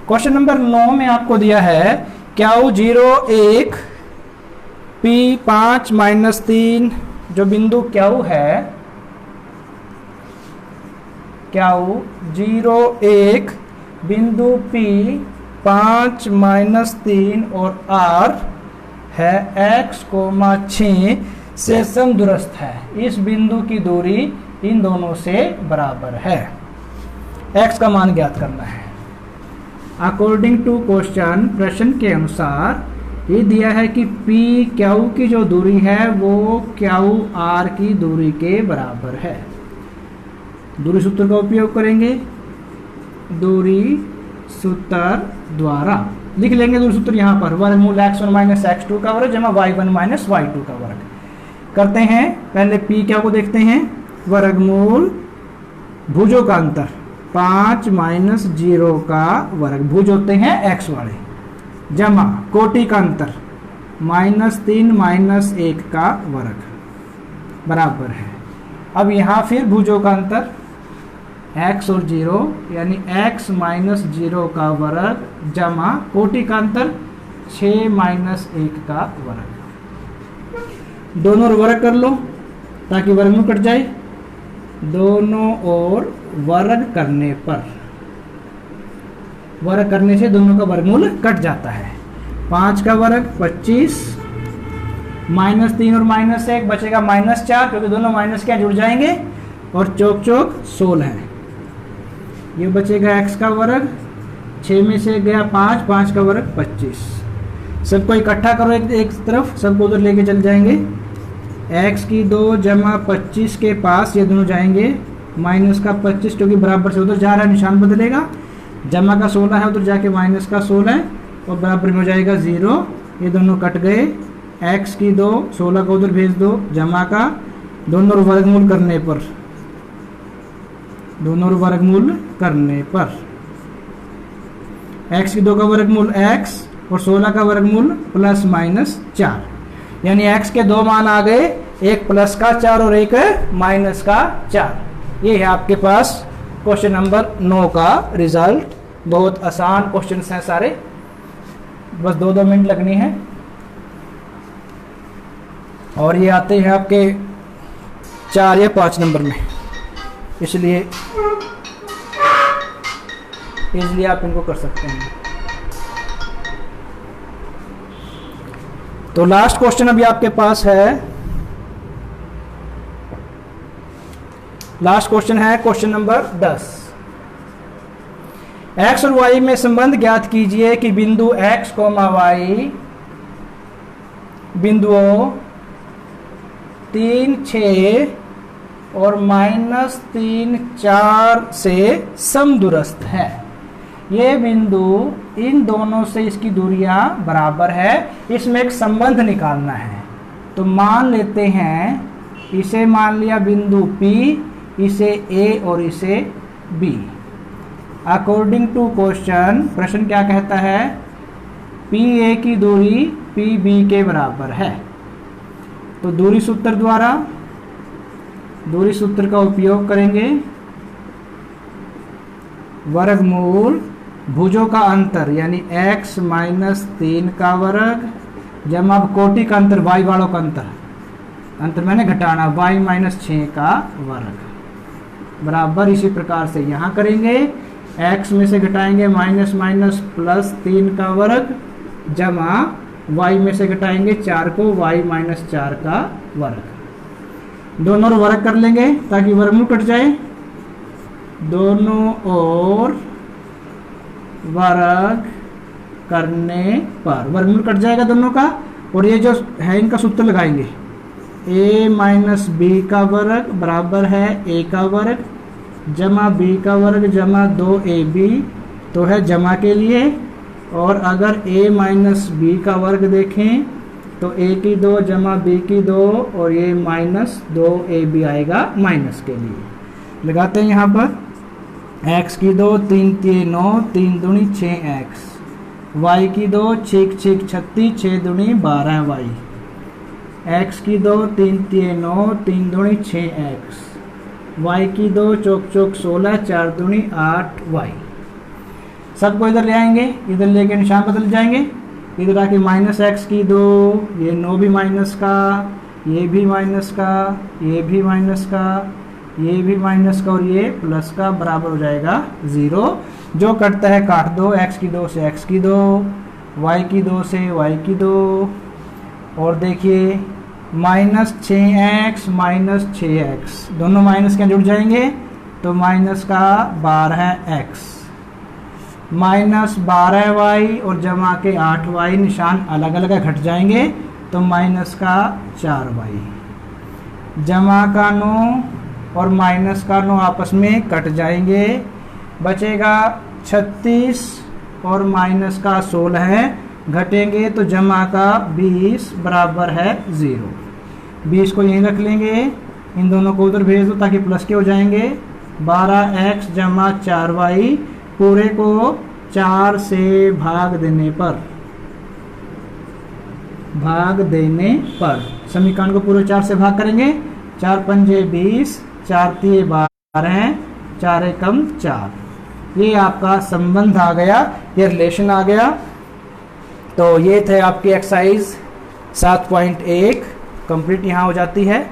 क्वेश्चन नंबर 9 में आपको दिया है Q0 1 P 5 - 3, जो बिंदु Q है, Q0 1 बिंदु P 5 - 3 और R है x, 6 से समदूरस्थ है। इस बिंदु की दूरी इन दोनों से बराबर है। x का मान ज्ञात करना है। अकॉर्डिंग टू क्वेश्चन, प्रश्न के अनुसार ये दिया है कि P Q की जो दूरी है वो Q R की दूरी के बराबर है। दूरी सूत्र का उपयोग करेंगे, दूरी सूत्र द्वारा लिख लेंगे। दूरी सूत्र यहाँ पर वर्गमूल x1 - x2 का वर्ग जमा y1 - y2 का वर्ग करते हैं। पहले P क्या को देखते हैं, वर्गमूल भुजों का अंतर 5 - 0 का वर्ग, भुज होते हैं x वाले, जमा कोटि का अंतर -3 - 1 का वर्ग बराबर है। अब यहाँ फिर भुजों का अंतर x और 0 यानी x - 0 का वर्ग जमा कोटि का अंतर 6 - 1 का वर्ग। दोनों ओर वर्ग कर लो ताकि वर्गमूल कट जाए। दोनों ओर वर्ग करने पर, वर्ग करने से दोनों का वर्गमूल कट जाता है। 5 का वर्ग 25, -3 और -1 बचेगा -4, क्योंकि दोनों माइनस क्या जुड़ जाएंगे, और चौक चौक 16 है। ये बचेगा x का वर्ग, 6 में से गया 5, 5 का वर्ग 25। सबको इकट्ठा करो एक तरफ, सबको उधर लेके चल जाएंगे। x की 2 जमा 25 के पास ये दोनों जाएंगे, माइनस का 25 क्योंकि बराबर से उधर जा रहा है, निशान बदलेगा। जमा का 16 है, उधर जाके माइनस का 16 है, और बराबर में हो जाएगा 0। ये दोनों कट गए। x की 2, 16 को उधर भेज दो, जमा का दोनों वर्गमूल करने पर, दोनों वर्गमूल करने पर x की 2 का वर्गमूल x और 16 का वर्गमूल +-4, यानी x के 2 मान आ गए, एक प्लस का 4 और एक माइनस का 4। ये है आपके पास क्वेश्चन नंबर 9 का रिजल्ट। बहुत आसान क्वेश्चंस हैं सारे, बस 2-2 मिनट लगनी है। और ये आते हैं आपके 4 या 5 नंबर में, इसलिए आप इनको कर सकते हैं। तो लास्ट क्वेश्चन अभी आपके पास है, लास्ट क्वेश्चन है क्वेश्चन नंबर 10। x और y में संबंध ज्ञात कीजिए कि बिंदु x, y बिंदुओं 3, 6 और -3, 4 से समदूरस्थ है। ये बिंदु इन दोनों से इसकी दूरियां बराबर है, इसमें एक संबंध निकालना है। तो मान लेते हैं, इसे मान लिया बिंदु P, इसे A और इसे B। अकॉर्डिंग टू क्वेश्चन, प्रश्न क्या कहता है, PA की दूरी PB के बराबर है। तो दूरी सूत्र द्वारा, दूरी सूत्र का उपयोग करेंगे। वर्गमूल भुजों का अंतर यानी x - 3 का वर्ग जमा कोटि का अंतर, y वालों का अंतर, अंतर मैंने घटाना, y - 6 का वर्ग बराबर। इसी प्रकार से यहाँ करेंगे, x में से घटाएंगे --+3 का वर्ग जमा y में से घटाएंगे 4 को, y - 4 का वर्ग। दोनों ओर वर्ग कर लेंगे ताकि वर्गमूल कट जाए। दोनों ओर वर्ग करने पर वर्गमूल कट जाएगा दोनों का, और ये जो है इनका सूत्र लगाएंगे, a - b का वर्ग बराबर है a का वर्ग जमा b का वर्ग जमा 2ab, तो है जमा के लिए। और अगर a - b का वर्ग देखें तो a की 2 जमा b की 2 और ये -2ab आएगा माइनस के लिए। लगाते हैं यहाँ पर, x की 2 3 3 9, 3 दूनी 6x, y की 2 6 6 36, 6 दूनी 12y, x की 2 3 3 9, 3 दूनी 6x, y की 2 चौक चौक 16, 4 दूनी 8y। सबको इधर ले आएंगे, इधर लेके निशान बदल जाएंगे। इधर आके -x की 2, ये 9 भी माइनस का, ये भी माइनस का, ये भी माइनस का, ये भी माइनस का और ये प्लस का, बराबर हो जाएगा 0। जो कटता है काट दो, x की 2 से x की 2, y की 2 से y की 2। और देखिए -6x - 6x, दोनों माइनस क्या जुड़ जाएंगे, तो माइनस का 12x, -12y और जमा के 8y, निशान अलग अलग घट जाएंगे, तो माइनस का 4y, जमा का 9 और माइनस का 9 आपस में कट जाएंगे, बचेगा 36 और माइनस का 16 है, घटेंगे तो जमा का 20 बराबर है 0। 20 को यहीं रख लेंगे, इन दोनों को उधर भेज दो ताकि प्लस के हो जाएंगे। 12x जमा 4y, पूरे को 4 से भाग देने पर भाग देने पर, समीकरण को पूरे 4 से भाग करेंगे, 4 पंजे 20, 4 तिये 12, 4 एकम 4, ये आपका संबंध आ गया, ये रिलेशन आ गया। तो ये थे आपकी एक्सरसाइज 7.1 कंप्लीट यहाँ हो जाती है।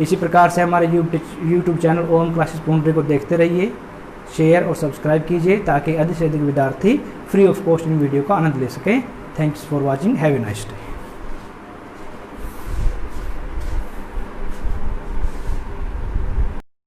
इसी प्रकार से हमारे यूट्यूब चैनल ओम क्लासेस पुंडरी को देखते रहिए, शेयर और सब्सक्राइब कीजिए ताकि अधिक से अधिक विद्यार्थी free of cost in video का आनंद ले सकें। Thanks for watching, have a nice day.